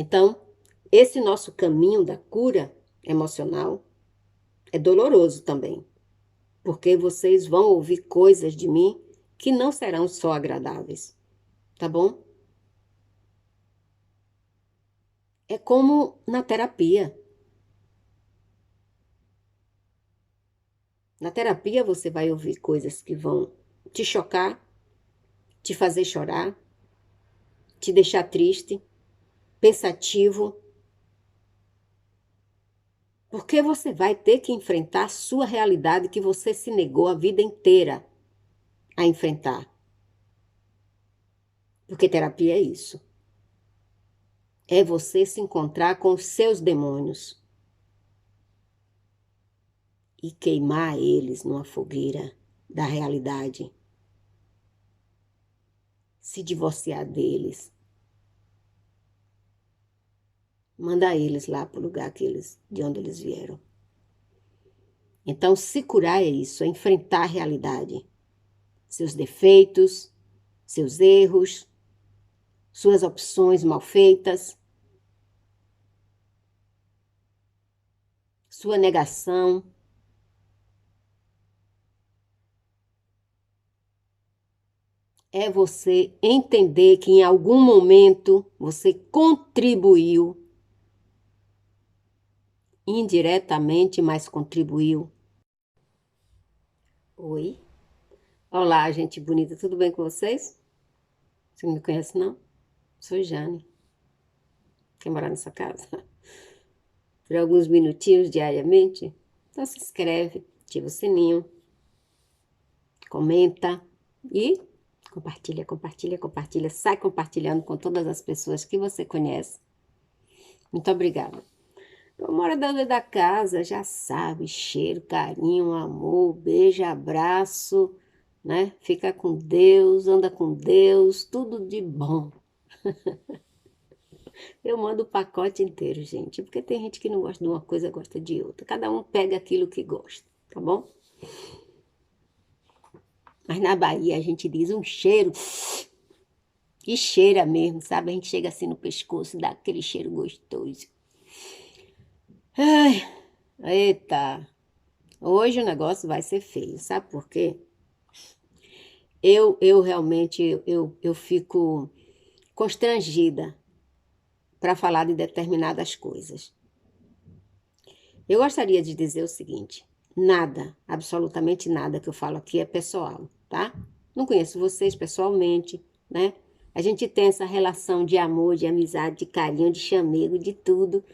Então, esse nosso caminho da cura emocional é doloroso também, porque vocês vão ouvir coisas de mim que não serão só agradáveis, tá bom? É como na terapia. Na terapia você vai ouvir coisas que vão te chocar, te fazer chorar, te deixar triste, pensativo, porque você vai ter que enfrentar a sua realidade que você se negou a vida inteira a enfrentar. Porque terapia é isso. É você se encontrar com os seus demônios e queimar eles numa fogueira da realidade. Se divorciar deles. Mandar eles lá para o lugar de onde eles vieram. Então, se curar é isso, é enfrentar a realidade. Seus defeitos, seus erros, suas opções mal feitas, sua negação. É você entender que em algum momento você contribuiu, indiretamente, mas contribuiu. Oi? Olá, gente bonita, tudo bem com vocês? Você não me conhece, não? Sou Jane. Quer morar nessa casa? Por alguns minutinhos diariamente? Então se inscreve, ativa o sininho, comenta e compartilha, compartilha, compartilha. Sai compartilhando com todas as pessoas que você conhece. Muito obrigada. O morador da casa já sabe, cheiro, carinho, amor, beijo, abraço, né? Fica com Deus, anda com Deus, tudo de bom. Eu mando o pacote inteiro, gente, porque tem gente que não gosta de uma coisa, gosta de outra. Cada um pega aquilo que gosta, tá bom? Mas na Bahia a gente diz um cheiro que cheira mesmo, sabe? A gente chega assim no pescoço e dá aquele cheiro gostoso. Ai, eita, hoje o negócio vai ser feio, sabe por quê? Eu realmente, eu fico constrangida para falar de determinadas coisas. Eu gostaria de dizer o seguinte, nada, absolutamente nada que eu falo aqui é pessoal, tá? Não conheço vocês pessoalmente, né? A gente tem essa relação de amor, de amizade, de carinho, de chamego, de tudo,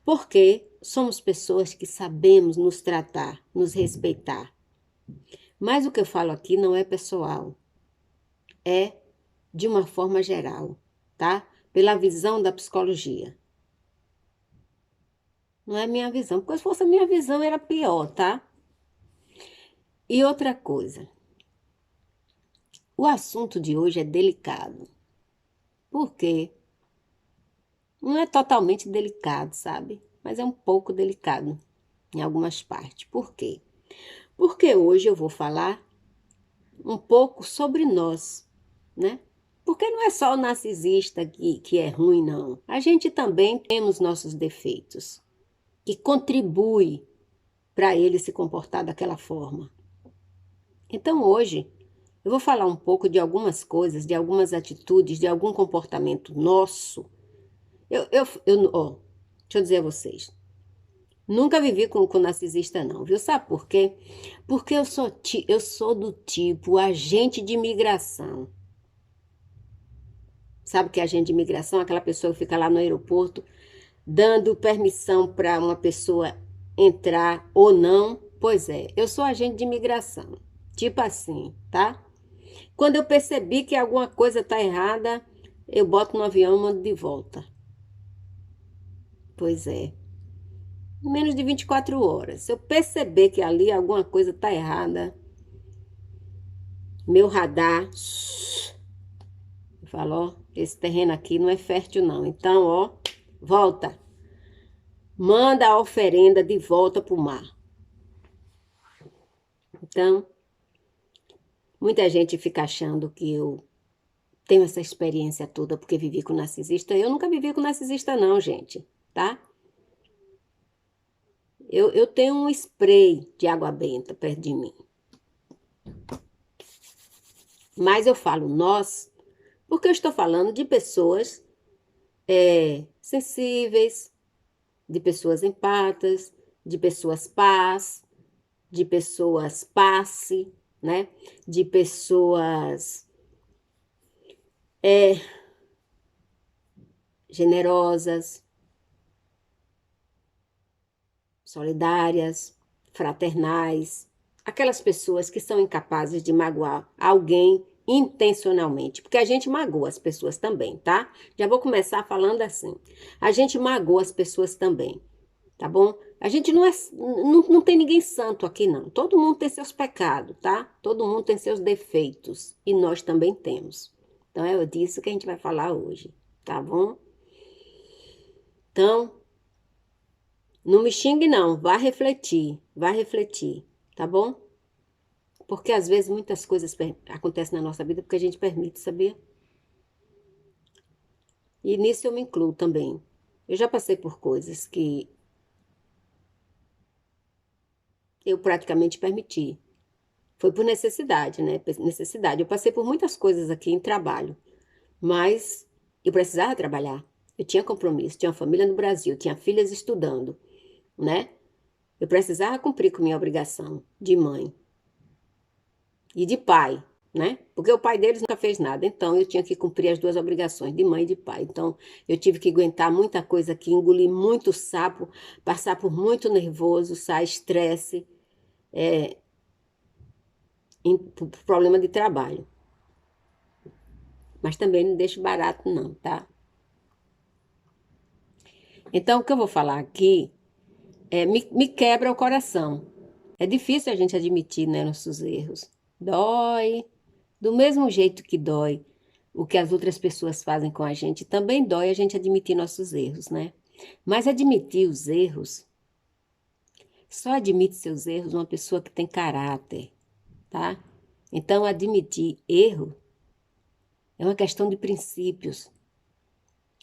porque somos pessoas que sabemos nos tratar, nos respeitar. Mas o que eu falo aqui não é pessoal, é de uma forma geral, tá? Pela visão da psicologia. Não é minha visão, porque se fosse a minha visão era pior, tá? E outra coisa, o assunto de hoje é delicado. Por quê? Não é totalmente delicado, sabe? Mas é um pouco delicado em algumas partes. Por quê? Porque hoje eu vou falar um pouco sobre nós, né? Porque não é só o narcisista que é ruim, não. A gente também temos nossos defeitos, que contribui para ele se comportar daquela forma. Então hoje eu vou falar um pouco de algumas coisas, de algumas atitudes, de algum comportamento nosso. Ó, deixa eu dizer a vocês, nunca vivi com narcisista não, viu? Sabe por quê? Porque eu sou do tipo agente de imigração. Sabe o que é agente de imigração? Aquela pessoa que fica lá no aeroporto dando permissão para uma pessoa entrar ou não. Pois é, eu sou agente de imigração. Tipo assim, tá? Quando eu percebi que alguma coisa está errada, eu boto no avião e mando de volta. Pois é. Em menos de 24 horas. Se eu perceber que ali alguma coisa está errada, meu radar fala, ó, esse terreno aqui não é fértil não. Então, ó, volta. Manda a oferenda de volta para o mar. Então, muita gente fica achando que eu tenho essa experiência toda porque vivi com narcisista. Eu nunca vivi com narcisista não, gente, tá? Eu tenho um spray de água benta perto de mim. Mas eu falo nós, porque eu estou falando de pessoas sensíveis, de pessoas empatas, de pessoas paz, de pessoas passe, né? De pessoas generosas, solidárias, fraternais, aquelas pessoas que são incapazes de magoar alguém intencionalmente, porque a gente magoa as pessoas também, tá? Já vou começar falando assim. A gente magoa as pessoas também, tá bom? A gente não tem ninguém santo aqui, não. Todo mundo tem seus pecados, tá? Todo mundo tem seus defeitos e nós também temos. Então é disso que a gente vai falar hoje, tá bom? Então, não me xingue, não. Vá refletir, tá bom? Porque às vezes muitas coisas acontecem na nossa vida porque a gente permite, sabia? E nisso eu me incluo também. Eu já passei por coisas que eu praticamente permiti. Foi por necessidade, né? Necessidade. Eu passei por muitas coisas aqui em trabalho, mas eu precisava trabalhar. Eu tinha compromisso, tinha uma família no Brasil, tinha filhas estudando, né? Eu precisava cumprir com minha obrigação de mãe. E de pai, né? Porque o pai deles nunca fez nada, então eu tinha que cumprir as duas obrigações, de mãe e de pai. Então eu tive que aguentar muita coisa aqui, engolir muito sapo, passar por muito nervoso, estresse, por problema de trabalho. Mas também não deixo barato, não, tá? Então o que eu vou falar aqui me quebra o coração. É difícil a gente admitir, né, nossos erros. Dói, do mesmo jeito que dói o que as outras pessoas fazem com a gente, também dói a gente admitir nossos erros, né? Mas admitir os erros, só admite seus erros uma pessoa que tem caráter, tá? Então, admitir erro é uma questão de princípios.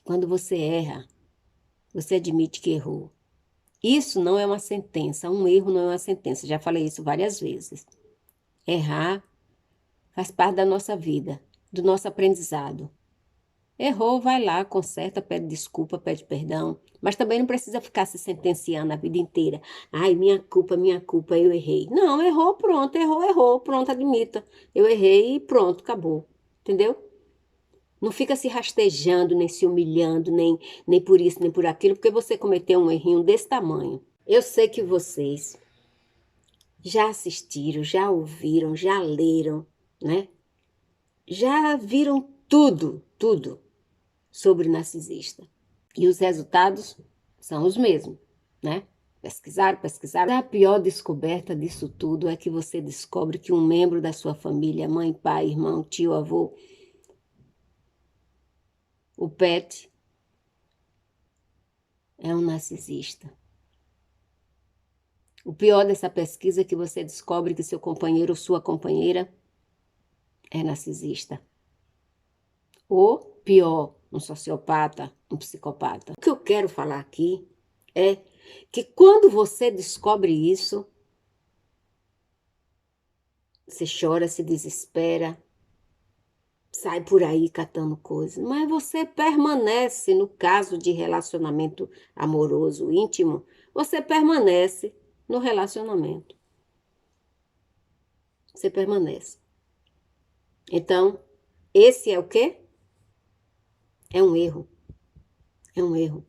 Quando você erra, você admite que errou. Isso não é uma sentença, um erro não é uma sentença. Já falei isso várias vezes. Errar faz parte da nossa vida, do nosso aprendizado. Errou, vai lá, conserta, pede desculpa, pede perdão. Mas também não precisa ficar se sentenciando a vida inteira. Ai, minha culpa, eu errei. Não, errou, pronto, admita. Eu errei e pronto, acabou. Entendeu? Não fica se rastejando, nem se humilhando, nem por isso, nem por aquilo, porque você cometeu um errinho desse tamanho. Eu sei que vocês já assistiram, já ouviram, já leram, né? Já viram tudo sobre narcisista. E os resultados são os mesmos, né? Pesquisaram. A pior descoberta disso tudo é que você descobre que um membro da sua família, mãe, pai, irmão, tio, avô, o pet, é um narcisista. O pior dessa pesquisa é que você descobre que seu companheiro ou sua companheira é narcisista. Ou pior, um sociopata, um psicopata. O que eu quero falar aqui é que quando você descobre isso, você chora, se desespera, sai por aí catando coisas, mas você permanece no caso de relacionamento amoroso, íntimo, você permanece no relacionamento. Você permanece. Então, esse é o quê? É um erro. É um erro.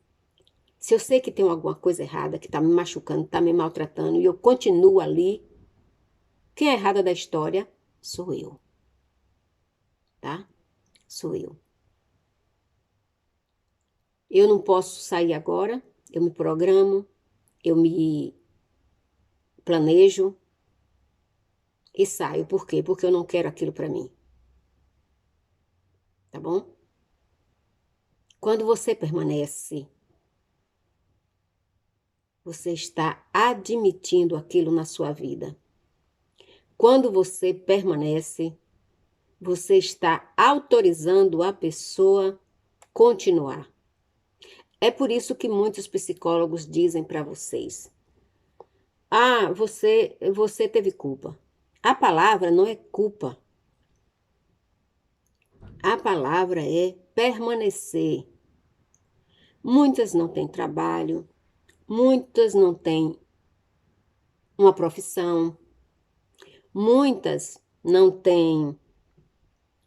Se eu sei que tem alguma coisa errada, que está me machucando, está me maltratando, e eu continuo ali, quem é errada da história sou eu. Tá? Sou eu. Eu não posso sair agora, eu me programo, eu me planejo e saio. Por quê? Porque eu não quero aquilo para mim. Tá bom? Quando você permanece, você está admitindo aquilo na sua vida. Quando você permanece, você está autorizando a pessoa continuar. É por isso que muitos psicólogos dizem para vocês: ah, você teve culpa. A palavra não é culpa. A palavra é permanecer. Muitas não têm trabalho, muitas não têm uma profissão, muitas não têm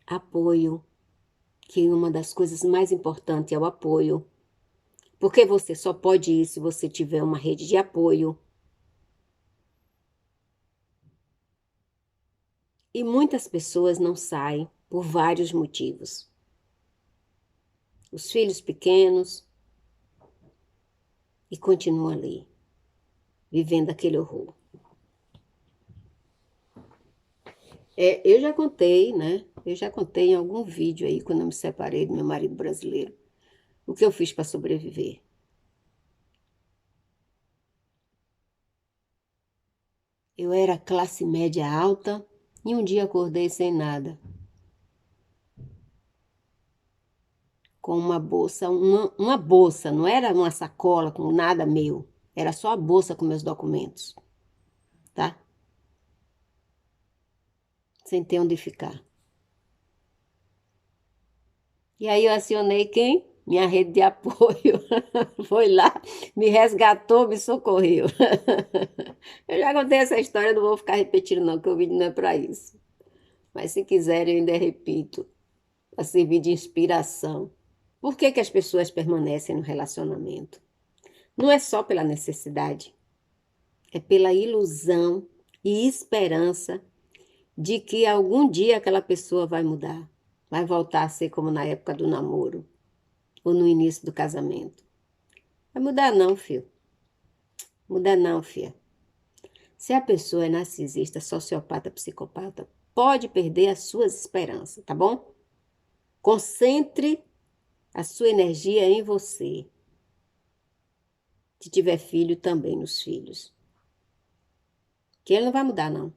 apoio, que uma das coisas mais importantes é o apoio, porque você só pode ir se você tiver uma rede de apoio. E muitas pessoas não saem por vários motivos. Os filhos pequenos e continuam ali, vivendo aquele horror. Eu já contei, né? Eu já contei em algum vídeo aí, quando eu me separei do meu marido brasileiro, o que eu fiz para sobreviver. Eu era classe média alta e um dia acordei sem nada, com uma bolsa, uma bolsa, não era uma sacola com nada meu, era só a bolsa com meus documentos, tá? Sem ter onde ficar. E aí eu acionei quem? Minha rede de apoio. Foi lá, me resgatou, me socorreu. Eu já contei essa história, não vou ficar repetindo não, que o vídeo não é para isso. Mas se quiserem, eu ainda repito, para servir de inspiração. Por que que as pessoas permanecem no relacionamento? Não é só pela necessidade, é pela ilusão e esperança de que algum dia aquela pessoa vai mudar, vai voltar a ser como na época do namoro ou no início do casamento. Vai mudar não, filho. Mudar não, filha. Se a pessoa é narcisista, sociopata, psicopata, pode perder as suas esperanças, tá bom? Concentre a sua energia em você. Se tiver filho, também nos filhos. Que ele não vai mudar, não.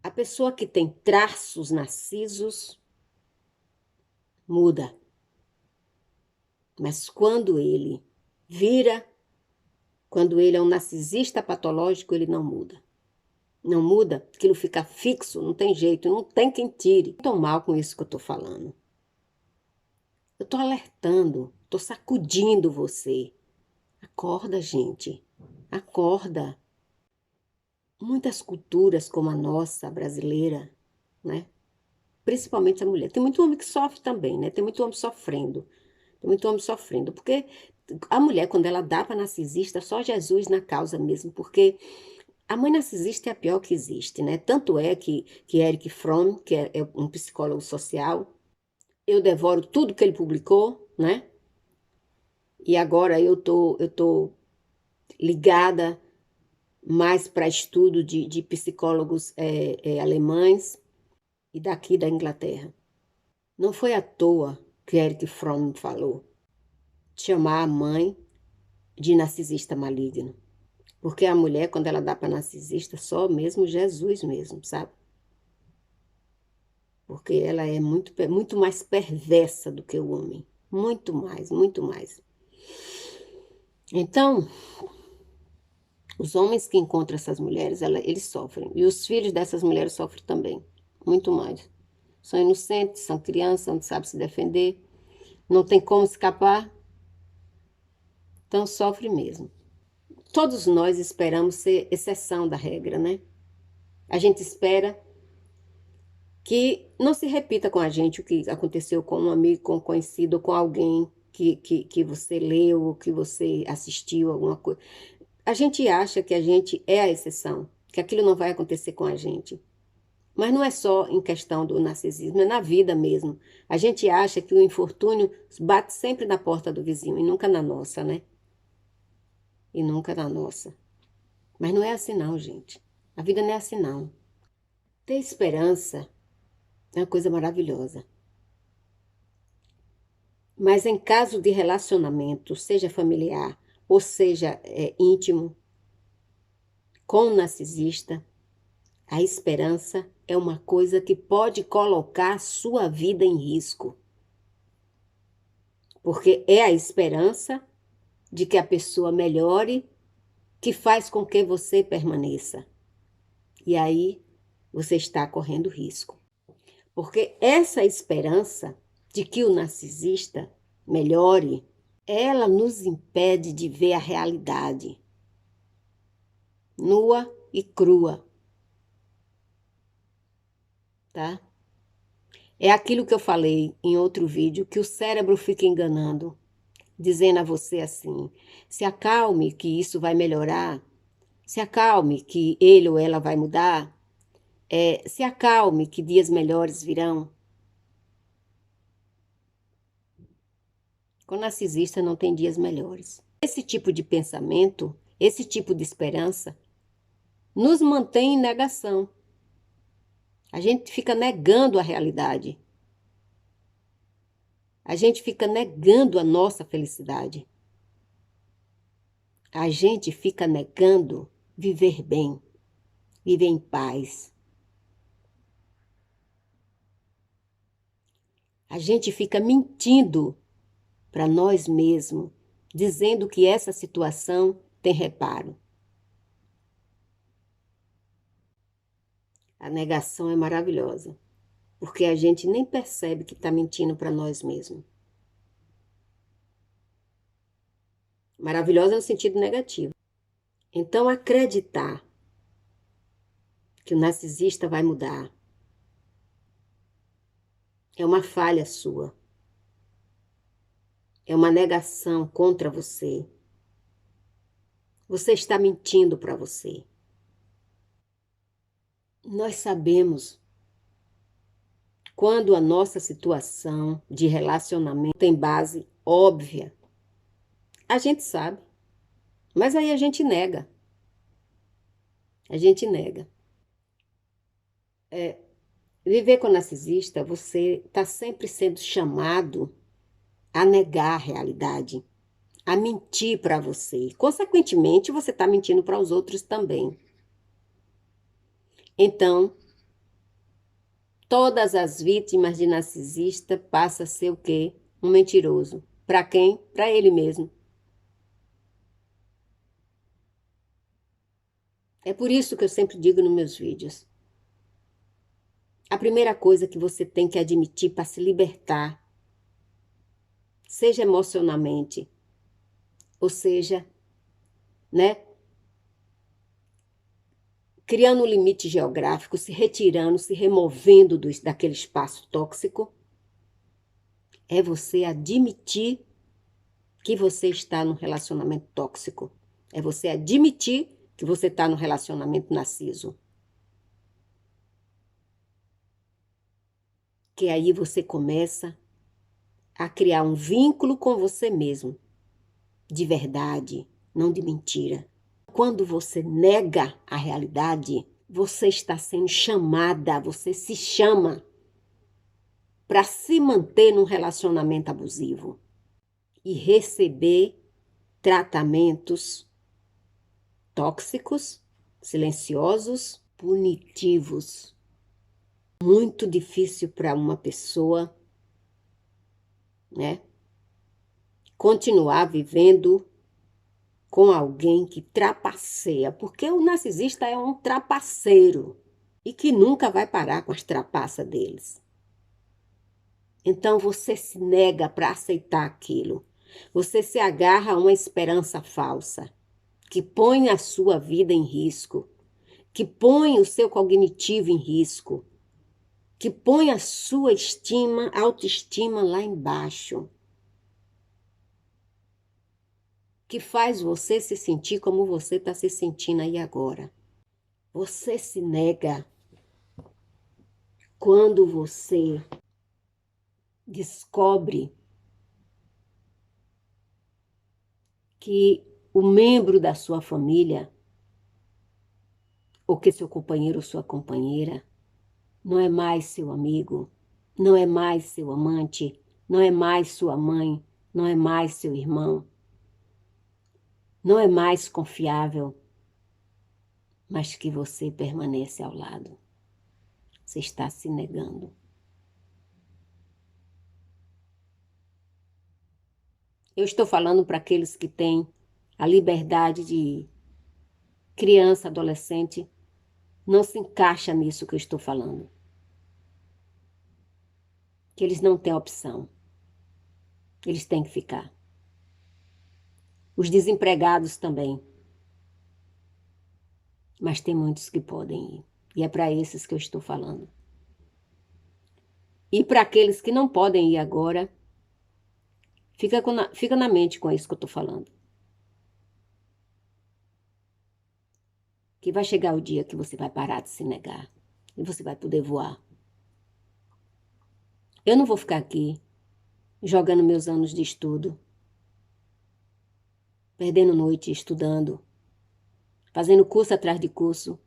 A pessoa que tem traços narcisos muda. Mas quando ele é um narcisista patológico, ele não muda. Não muda, aquilo fica fixo, não tem jeito, não tem quem tire. Não tô mal com isso que eu tô falando. Eu tô alertando, tô sacudindo você. Acorda, gente. Acorda. Muitas culturas como a nossa, a brasileira, né? Principalmente a mulher. Tem muito homem que sofre também, né? Tem muito homem sofrendo. Tem muito homem sofrendo. Porque a mulher, quando ela dá para narcisista, só Jesus na causa mesmo. Porque a mãe narcisista é a pior que existe, né? Tanto é que Eric Fromm, que é um psicólogo social, eu devoro tudo que ele publicou, né? E agora eu tô ligada mais para estudo de psicólogos alemães e daqui da Inglaterra. Não foi à toa que Eric Fromm falou chamar a mãe de narcisista maligno. Porque a mulher, quando ela dá para narcisista, só mesmo Jesus mesmo, sabe? Porque ela é muito mais perversa do que o homem. Muito mais, muito mais. Então, os homens que encontram essas mulheres, eles sofrem. E os filhos dessas mulheres sofrem também. Muito mais. São inocentes, são crianças, não sabem se defender, não tem como escapar, então sofre mesmo. Todos nós esperamos ser exceção da regra, né? A gente espera que não se repita com a gente o que aconteceu com um amigo, com um conhecido, com alguém que você leu, que você assistiu, alguma coisa. A gente acha que a gente é a exceção, que aquilo não vai acontecer com a gente. Mas não é só em questão do narcisismo, é na vida mesmo. A gente acha que o infortúnio bate sempre na porta do vizinho e nunca na nossa, né? E nunca na nossa. Mas não é assim não, gente. A vida não é assim não. Ter esperança é uma coisa maravilhosa. Mas em caso de relacionamento, seja familiar ou seja íntimo, Com o narcisista, a esperança é uma coisa que pode colocar a sua vida em risco. Porque é a esperança de que a pessoa melhore que faz com que você permaneça. E aí você está correndo risco. Porque essa esperança de que o narcisista melhore, ela nos impede de ver a realidade nua e crua, tá? É aquilo que eu falei em outro vídeo, que o cérebro fica enganando, dizendo a você assim: se acalme que isso vai melhorar, se acalme que ele ou ela vai mudar, se acalme que dias melhores virão. Com o narcisista não tem dias melhores. Esse tipo de pensamento, esse tipo de esperança, nos mantém em negação. A gente fica negando a realidade. A gente fica negando a nossa felicidade. A gente fica negando viver bem, viver em paz. A gente fica mentindo para nós mesmos, dizendo que essa situação tem reparo. A negação é maravilhosa, porque a gente nem percebe que está mentindo para nós mesmos. Maravilhosa no sentido negativo. Então, acreditar que o narcisista vai mudar é uma falha sua. É uma negação contra você. Você está mentindo para você. Nós sabemos quando a nossa situação de relacionamento tem base óbvia. A gente sabe, mas aí a gente nega. A gente nega. Viver com narcisista, você está sempre sendo chamado a negar a realidade, a mentir para você. Consequentemente, você está mentindo para os outros também. Então, todas as vítimas de narcisista passam a ser o quê? Um mentiroso. Para quem? Para ele mesmo. É por isso que eu sempre digo nos meus vídeos. A primeira coisa que você tem que admitir para se libertar, seja emocionalmente, ou seja, né, criando um limite geográfico, se retirando, se removendo daquele espaço tóxico, é você admitir que você está num relacionamento tóxico. É você admitir que você está num relacionamento narciso. Que aí você começa a criar um vínculo com você mesmo, de verdade, não de mentira. Quando você nega a realidade, você está sendo chamada, você se chama para se manter num relacionamento abusivo e receber tratamentos tóxicos, silenciosos, punitivos. Muito difícil para uma pessoa, né, continuar vivendo com alguém que trapaceia, porque o narcisista é um trapaceiro e que nunca vai parar com as trapaças deles. Então você se nega para aceitar aquilo. Você se agarra a uma esperança falsa que põe a sua vida em risco, que põe o seu cognitivo em risco, que põe a sua autoestima lá embaixo, que faz você se sentir como você está se sentindo aí agora. Você se nega quando você descobre que o membro da sua família, ou que seu companheiro ou sua companheira, não é mais seu amigo, não é mais seu amante, não é mais sua mãe, não é mais seu irmão, não é mais confiável. mas que você permanece ao lado. Você está se negando. Eu estou falando para aqueles que têm a liberdade de criança, adolescente, não se encaixa nisso que eu estou falando. Que eles não têm opção. Eles têm que ficar. Os desempregados também. Mas tem muitos que podem ir. E é para esses que eu estou falando. E para aqueles que não podem ir agora, fica na mente com isso que eu estou falando. Que vai chegar o dia que você vai parar de se negar. E você vai poder voar. Eu não vou ficar aqui jogando meus anos de estudo, perdendo noite estudando, fazendo curso atrás de curso,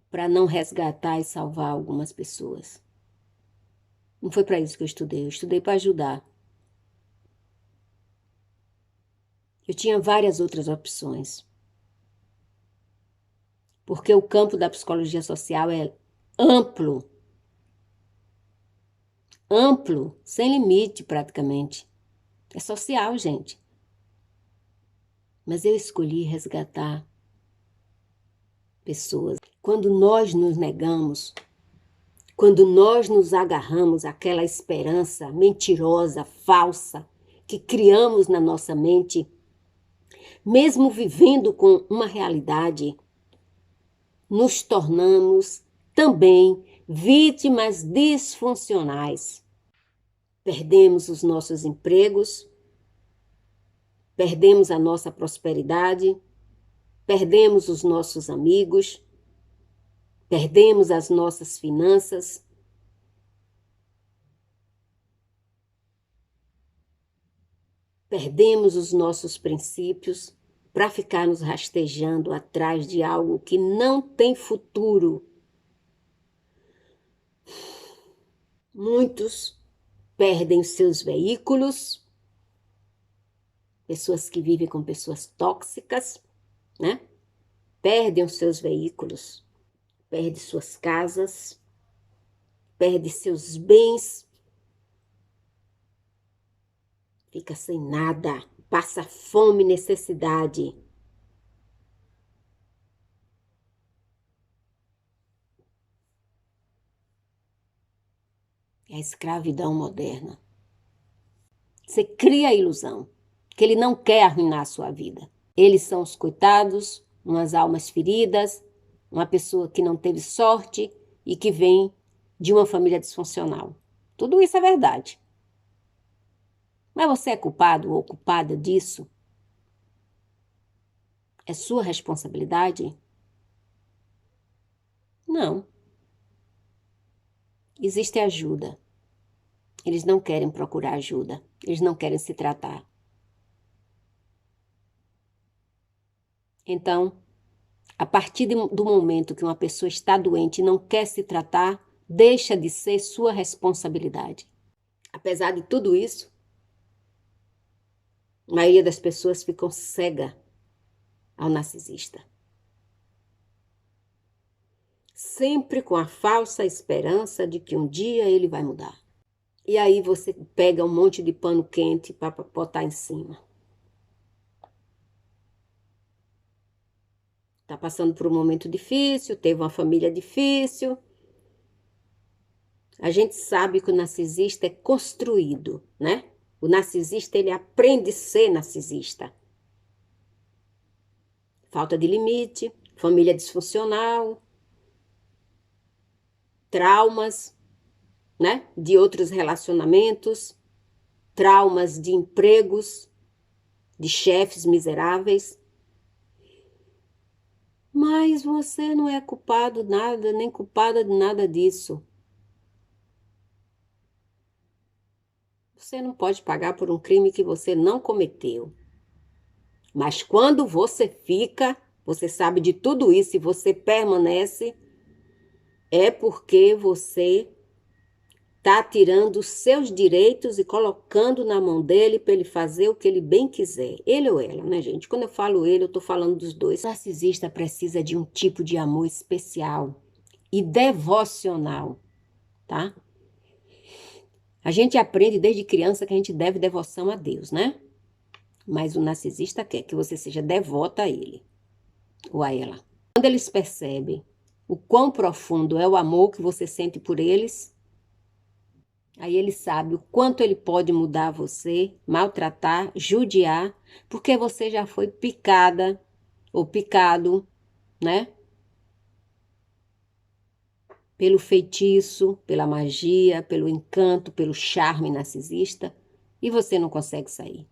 para não resgatar e salvar algumas pessoas. Não foi para isso que eu estudei para ajudar. Eu tinha várias outras opções. Porque o campo da psicologia social é amplo. Amplo, sem limite praticamente. É social, gente. Mas eu escolhi resgatar pessoas. Quando nós nos negamos, quando nós nos agarramos àquela esperança mentirosa, falsa, que criamos na nossa mente, mesmo vivendo com uma realidade, nos tornamos também vítimas disfuncionais. Perdemos os nossos empregos, perdemos a nossa prosperidade, perdemos os nossos amigos, perdemos as nossas finanças. Perdemos os nossos princípios para ficar nos rastejando atrás de algo que não tem futuro. Muitos perdem seus veículos, pessoas que vivem com pessoas tóxicas, né? Perdem os seus veículos, perdem suas casas, perdem seus bens, fica sem nada, passa fome e necessidade. É a escravidão moderna. Você cria a ilusão que ele não quer arruinar a sua vida. Eles são os coitados, umas almas feridas, uma pessoa que não teve sorte e que vem de uma família disfuncional. Tudo isso é verdade. Mas você é culpado ou culpada disso? É sua responsabilidade? Não. Existe ajuda. Eles não querem procurar ajuda. Eles não querem se tratar. Então, a partir do momento que uma pessoa está doente e não quer se tratar, deixa de ser sua responsabilidade. Apesar de tudo isso, a maioria das pessoas ficam cega ao narcisista. Sempre com a falsa esperança de que um dia ele vai mudar. E aí você pega um monte de pano quente para botar em cima. Está passando por um momento difícil, teve uma família difícil. A gente sabe que o narcisista é construído, né? O narcisista, ele aprende a ser narcisista. Falta de limite, família disfuncional, traumas, né? De outros relacionamentos, traumas de empregos, de chefes miseráveis. Mas você não é culpado de nada, nem culpada de nada disso. Você não pode pagar por um crime que você não cometeu. Mas quando você fica, você sabe de tudo isso e você permanece, é porque você Está tirando os seus direitos e colocando na mão dele para ele fazer o que ele bem quiser. Ele ou ela, né, gente? Quando eu falo ele, eu estou falando dos dois. O narcisista precisa de um tipo de amor especial e devocional, tá? A gente aprende desde criança que a gente deve devoção a Deus, né? Mas o narcisista quer que você seja devota a ele ou a ela. Quando eles percebem o quão profundo é o amor que você sente por eles, aí ele sabe o quanto ele pode mudar você, maltratar, judiar, porque você já foi picada ou picado, né? Pelo feitiço, pela magia, pelo encanto, pelo charme narcisista, e você não consegue sair.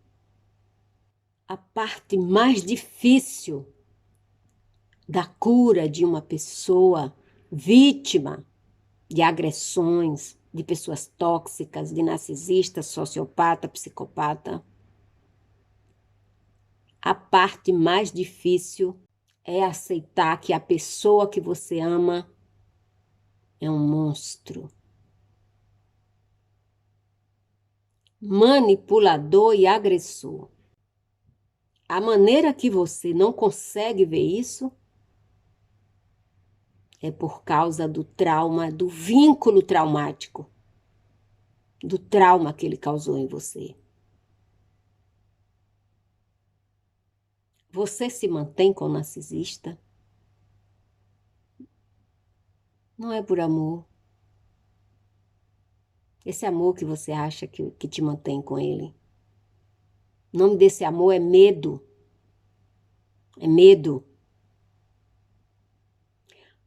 A parte mais difícil da cura de uma pessoa vítima de agressões, de pessoas tóxicas, de narcisista, sociopata, psicopata. A parte mais difícil é aceitar que a pessoa que você ama é um monstro. Manipulador e agressor. A maneira que você não consegue ver isso é por causa do trauma, do vínculo traumático, do trauma que ele causou em você. Você se mantém com o narcisista? Não é por amor. Esse amor que você acha que te mantém com ele. O nome desse amor é medo. É medo.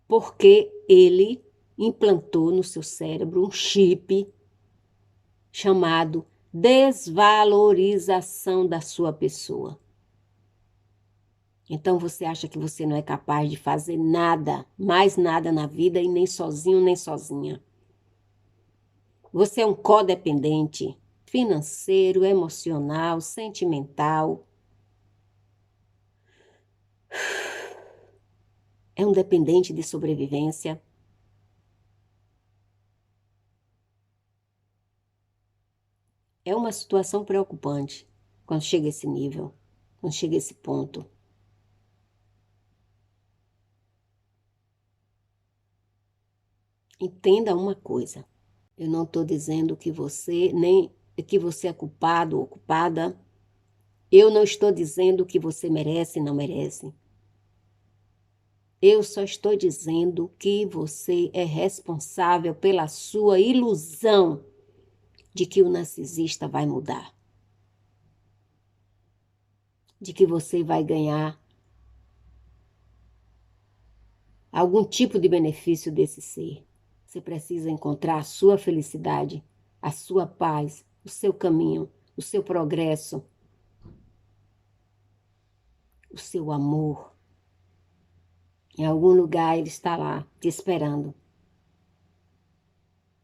Porque ele implantou no seu cérebro um chip chamado desvalorização da sua pessoa. Então você acha que você não é capaz de fazer nada, mais nada na vida e nem sozinho, nem sozinha. Você é um codependente financeiro, emocional, sentimental. É um dependente de sobrevivência. É uma situação preocupante quando chega esse nível, quando chega esse ponto. Entenda uma coisa. Eu não estou dizendo que você nem que você é culpado ou culpada. Eu não estou dizendo que você merece e não merece. Eu só estou dizendo que você é responsável pela sua ilusão de que o narcisista vai mudar. De que você vai ganhar algum tipo de benefício desse ser. Você precisa encontrar a sua felicidade, a sua paz, o seu caminho, o seu progresso, o seu amor. Em algum lugar ele está lá, te esperando.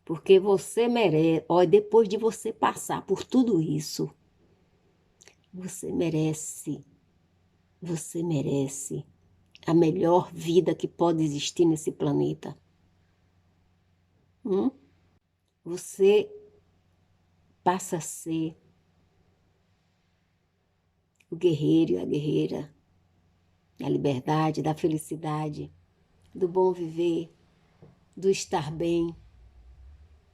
Porque você merece, olha, depois de você passar por tudo isso, você merece a melhor vida que pode existir nesse planeta. Você passa a ser o guerreiro e a guerreira da liberdade, da felicidade, do bom viver, do estar bem,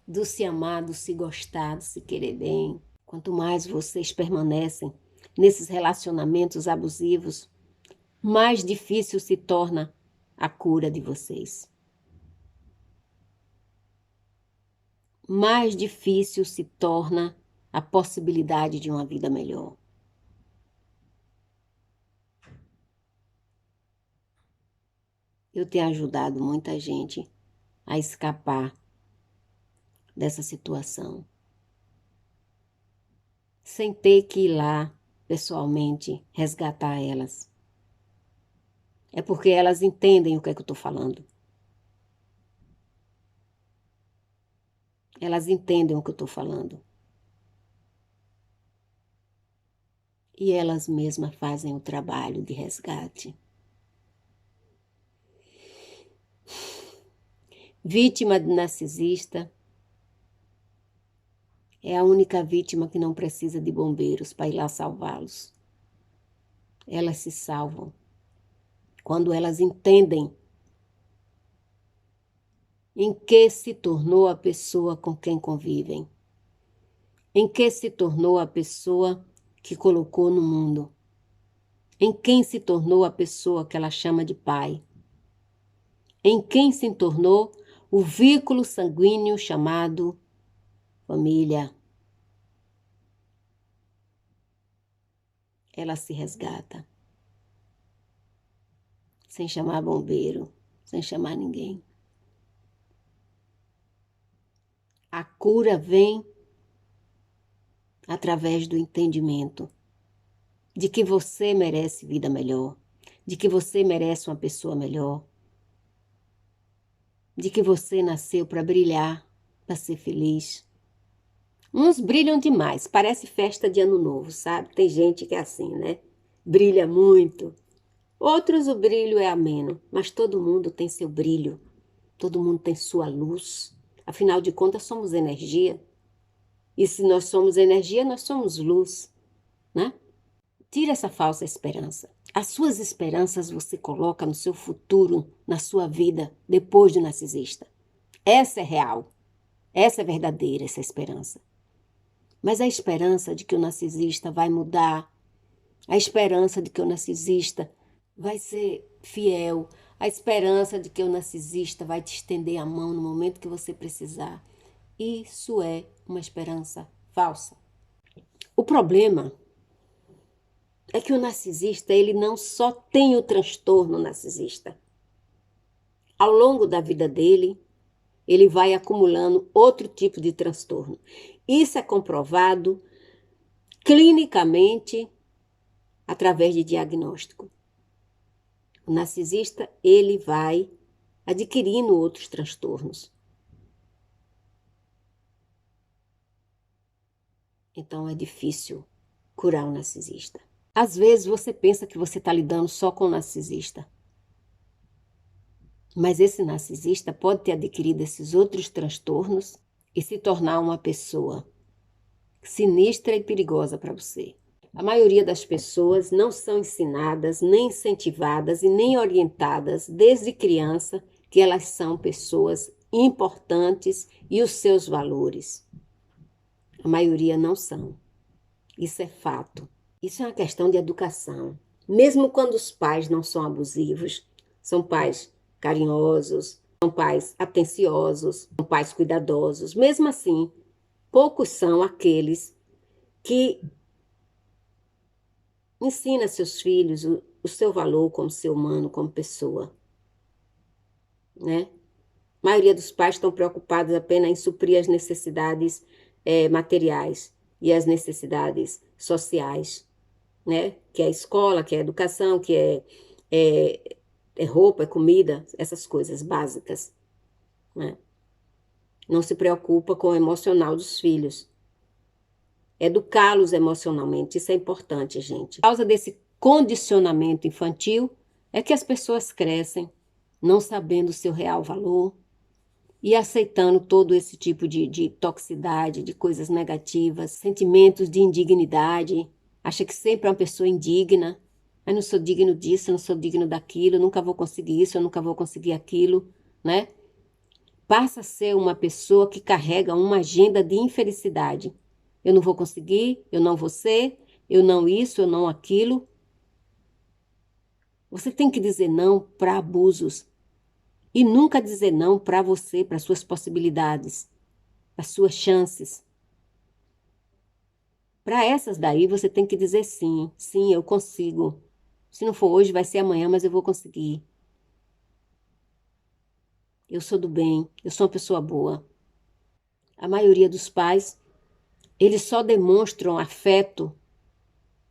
do se amar, do se gostar, do se querer bem. Quanto mais vocês permanecem nesses relacionamentos abusivos, mais difícil se torna a cura de vocês. Mais difícil se torna a possibilidade de uma vida melhor. Eu tenho ajudado muita gente a escapar dessa situação, sem ter que ir lá pessoalmente resgatar elas. É porque elas entendem o que é que eu estou falando. Elas entendem o que eu estou falando. E elas mesmas fazem o trabalho de resgate. Vítima de narcisista, É a única vítima que não precisa de bombeiros para ir lá salvá-los. Elas se salvam quando elas entendem em que se tornou a pessoa com quem convivem, em que se tornou a pessoa que colocou no mundo, em quem se tornou a pessoa que ela chama de pai, em quem se tornou o vínculo sanguíneo chamado família. Ela se resgata, sem chamar bombeiro, sem chamar ninguém. A cura vem através do entendimento de que você merece vida melhor, de que você merece uma pessoa melhor, de que você nasceu para brilhar, para ser feliz. Uns brilham demais, parece festa de ano novo, sabe? Tem gente que é assim, né? Brilha muito. Outros o brilho é ameno, mas todo mundo tem seu brilho, todo mundo tem sua luz. Afinal de contas, somos energia. E se nós somos energia, nós somos luz, né? Tira essa falsa esperança. As suas esperanças você coloca no seu futuro, na sua vida, depois do narcisista. Essa é real. Essa é verdadeira, essa esperança. Mas a esperança de que o narcisista vai mudar, a esperança de que o narcisista vai ser fiel, a esperança de que o narcisista vai te estender a mão no momento que você precisar, isso é uma esperança falsa. O problema é que o narcisista, ele não só tem o transtorno narcisista. Ao longo da vida dele, ele vai acumulando outro tipo de transtorno. Isso é comprovado clinicamente através de diagnóstico. O narcisista, ele vai adquirindo outros transtornos. Então é difícil curar o narcisista. Às vezes você pensa que você está lidando só com o narcisista. Mas esse narcisista pode ter adquirido esses outros transtornos e se tornar uma pessoa sinistra e perigosa para você. A maioria das pessoas não são ensinadas, nem incentivadas e nem orientadas desde criança que elas são pessoas importantes e os seus valores. A maioria não são. Isso é fato. Isso é uma questão de educação. Mesmo quando os pais não são abusivos, são pais carinhosos, são pais atenciosos, são pais cuidadosos. Mesmo assim, poucos são aqueles que ensinam seus filhos o seu valor como ser humano, como pessoa, né? A maioria dos pais estão preocupados apenas em suprir as necessidades materiais e as necessidades sociais, né? Que é a escola, que é a educação, que é roupa, é comida, essas coisas básicas, né? Não se preocupa com o emocional dos filhos. Educá-los emocionalmente, isso é importante, gente. Por causa desse condicionamento infantil, é que as pessoas crescem não sabendo o seu real valor e aceitando todo esse tipo de toxicidade, de coisas negativas, sentimentos de indignidade. Acha que sempre é uma pessoa indigna. Eu não sou digno disso, eu não sou digno daquilo, eu nunca vou conseguir isso, eu nunca vou conseguir aquilo, né? Passa a ser uma pessoa que carrega uma agenda de infelicidade. Eu não vou conseguir, eu não vou ser, eu não isso, eu não aquilo. Você tem que dizer não para abusos e nunca dizer não para você, para suas possibilidades, para suas chances. Para essas daí você tem que dizer sim, sim, eu consigo. Se não for hoje, vai ser amanhã, mas eu vou conseguir. Eu sou do bem, eu sou uma pessoa boa. A maioria dos pais, eles só demonstram afeto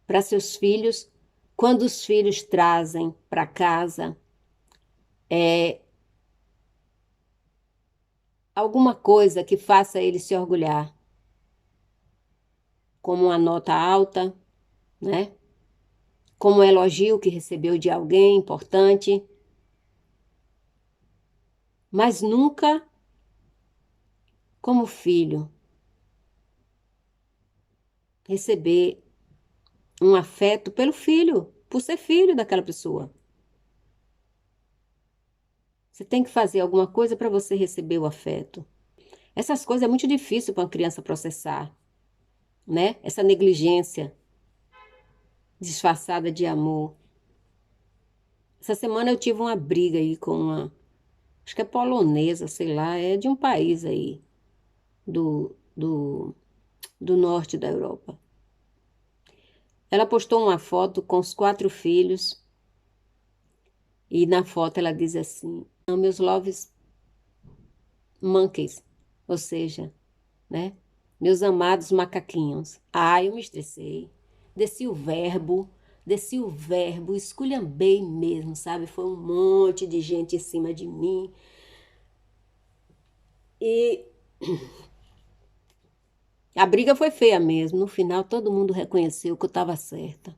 para seus filhos quando os filhos trazem para casa alguma coisa que faça ele se orgulhar, como uma nota alta, né? Como um elogio que recebeu de alguém importante, mas nunca como filho. receber um afeto pelo filho, por ser filho daquela pessoa. Você tem que fazer alguma coisa para você receber o afeto. Essas coisas é muito difícil para uma criança processar, né? Essa negligência disfarçada de amor. Essa semana eu tive uma briga aí com uma, acho que é polonesa, sei lá, é de um país aí do, do, do norte da Europa. Ela postou uma foto com os 4 filhos e na foto ela diz assim: "Não, meus loves monkeys", ou seja, né? Meus amados macaquinhos. Eu me estressei. Desci o verbo, desci o verbo, esculhambei mesmo, sabe? Foi um monte de gente em cima de mim. E a briga foi feia mesmo. No final, todo mundo reconheceu que eu estava certa.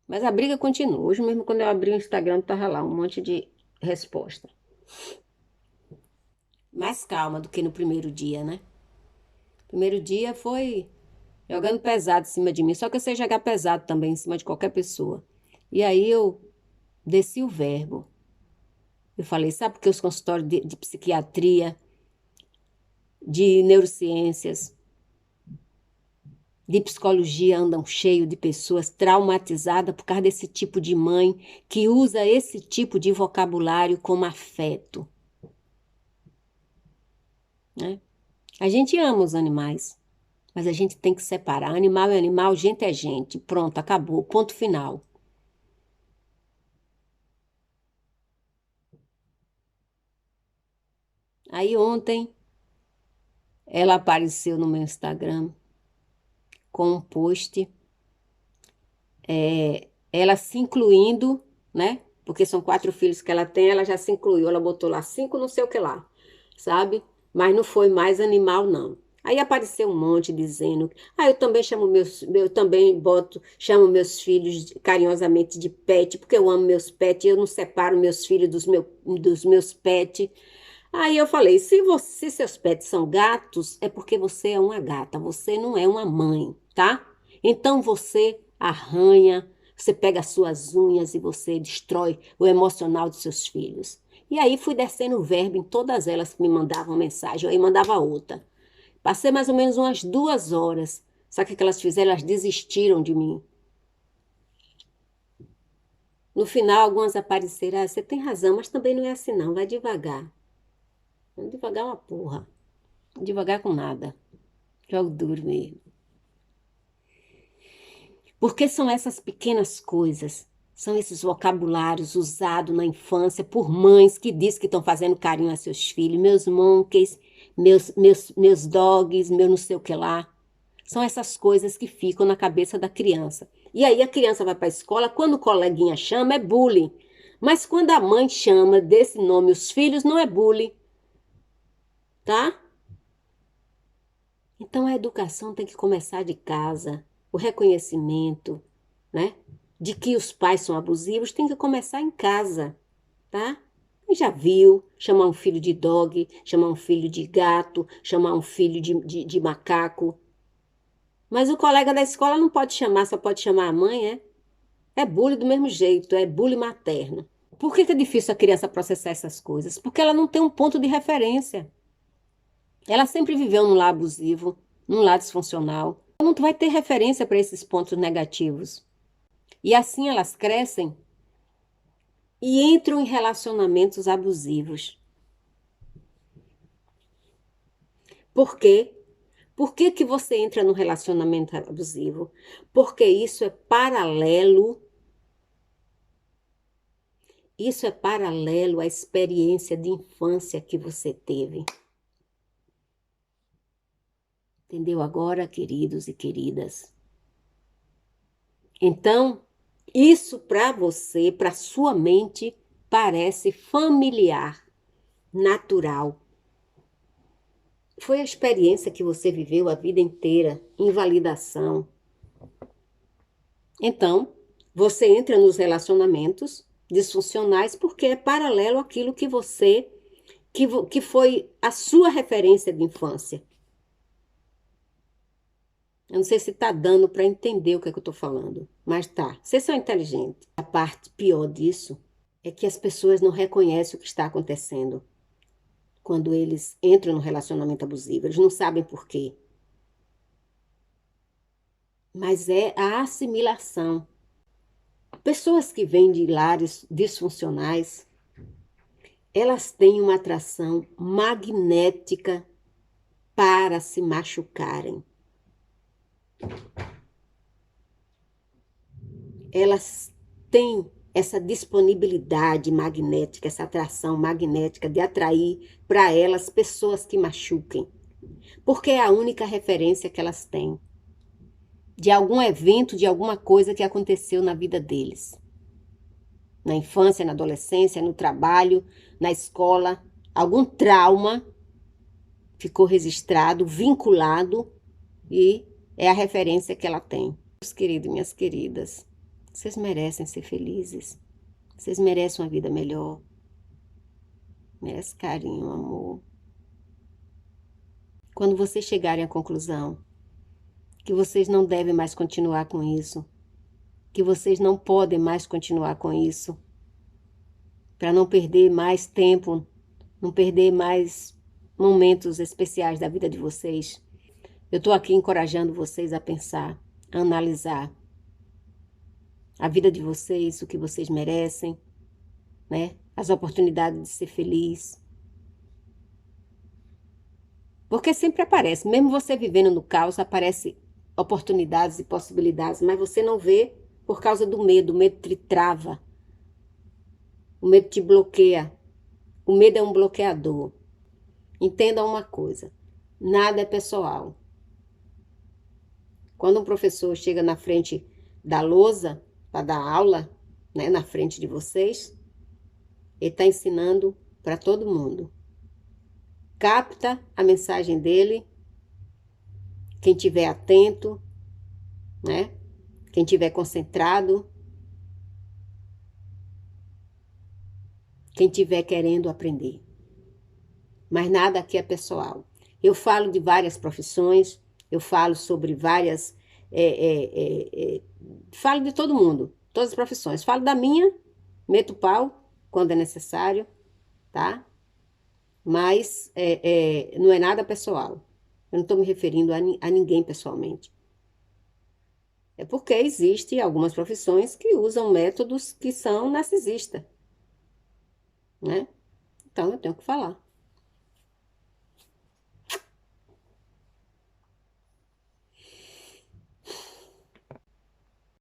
Mas a briga continua. Hoje mesmo, quando eu abri o Instagram, tava lá um monte de resposta. Mais calma do que no primeiro dia, né? Primeiro dia foi jogando pesado em cima de mim. Só que eu sei jogar pesado também em cima de qualquer pessoa. E aí eu desci o verbo. Eu falei, sabe porque os consultórios de psiquiatria, de neurociências, de psicologia andam cheios de pessoas traumatizadas por causa desse tipo de mãe que usa esse tipo de vocabulário como afeto, né? A gente ama os animais, mas a gente tem que separar. Animal é animal, gente é gente. Pronto, acabou, ponto final. Aí ontem ela apareceu no meu Instagram com um post, ela se incluindo, né? Porque são 4 filhos que ela tem, ela já se incluiu. Ela botou lá 5 não sei o que lá, sabe? Mas não foi mais animal, não. Aí apareceu um monte dizendo, eu também chamo eu também chamo meus filhos carinhosamente de pet, porque eu amo meus pets, eu não separo meus filhos dos meus pets. Aí eu falei, se seus pets são gatos, é porque você é uma gata, você não é uma mãe, tá? Então você arranha, você pega as suas unhas e você destrói o emocional dos seus filhos. E aí fui descendo o verbo em todas elas que me mandavam mensagem, aí mandava outra. Passei mais ou menos umas 2 horas. Sabe o que elas fizeram? Elas desistiram de mim. No final, algumas apareceram, você tem razão, mas também não é assim não, vai devagar. Devagar é uma porra. Devagar com nada. Jogo duro mesmo. Porque são essas pequenas coisas, são esses vocabulários usados na infância por mães que dizem que estão fazendo carinho a seus filhos, meus monkeys, meus dogs, meu não sei o que lá. São essas coisas que ficam na cabeça da criança. E aí a criança vai para a escola, quando o coleguinha chama, é bullying. Mas quando a mãe chama desse nome os filhos, não é bullying, tá? Então a educação tem que começar de casa. O reconhecimento, né, de que os pais são abusivos tem que começar em casa, tá? Quem já viu chamar um filho de dog, chamar um filho de gato, chamar um filho de macaco. Mas o colega da escola não pode chamar, só pode chamar a mãe, é? É bullying do mesmo jeito, é bullying materno. Por que é difícil a criança processar essas coisas? Porque ela não tem um ponto de referência. Ela sempre viveu num lar abusivo, num lar disfuncional. Não vai ter referência para esses pontos negativos. E assim elas crescem e entram em relacionamentos abusivos. Por quê? Por que que você entra num relacionamento abusivo? Porque isso é paralelo à experiência de infância que você teve. Entendeu agora, queridos e queridas? Então, isso para você, para sua mente, parece familiar, natural. Foi a experiência que você viveu a vida inteira, invalidação. Então, você entra nos relacionamentos disfuncionais porque é paralelo àquilo que você que foi a sua referência de infância. Eu não sei se tá dando para entender o que é que eu tô falando, mas tá. Vocês são inteligentes. A parte pior disso é que as pessoas não reconhecem o que está acontecendo quando eles entram no relacionamento abusivo. Eles não sabem por quê. Mas é a assimilação. Pessoas que vêm de lares disfuncionais, elas têm uma atração magnética para se machucarem. Elas têm essa disponibilidade magnética, essa atração magnética de atrair para elas pessoas que machuquem, porque é a única referência que elas têm de algum evento, de alguma coisa que aconteceu na vida deles, na infância, na adolescência, no trabalho, na escola, algum trauma ficou registrado, vinculado e é a referência que ela tem. Meus queridos e minhas queridas, vocês merecem ser felizes. Vocês merecem uma vida melhor. Merecem carinho, amor. Quando vocês chegarem à conclusão que vocês não devem mais continuar com isso, que vocês não podem mais continuar com isso, para não perder mais tempo, não perder mais momentos especiais da vida de vocês, eu estou aqui encorajando vocês a pensar, a analisar a vida de vocês, o que vocês merecem, né? As oportunidades de ser feliz. Porque sempre aparece, mesmo você vivendo no caos, aparece oportunidades e possibilidades, mas você não vê por causa do medo. O medo te trava, o medo te bloqueia. O medo é um bloqueador. Entenda uma coisa, nada é pessoal. Quando um professor chega na frente da lousa para dar aula, né, na frente de vocês, ele está ensinando para todo mundo. Capta a mensagem dele, quem estiver atento, né? Quem estiver concentrado, quem estiver querendo aprender. Mas nada aqui é pessoal. Eu falo de várias profissões, eu falo sobre várias. Falo de todo mundo, todas as profissões. Falo da minha, meto o pau quando é necessário, tá? Mas não é nada pessoal. Eu não estou me referindo a ninguém pessoalmente. É porque existem algumas profissões que usam métodos que são narcisistas, né? Então eu tenho que falar.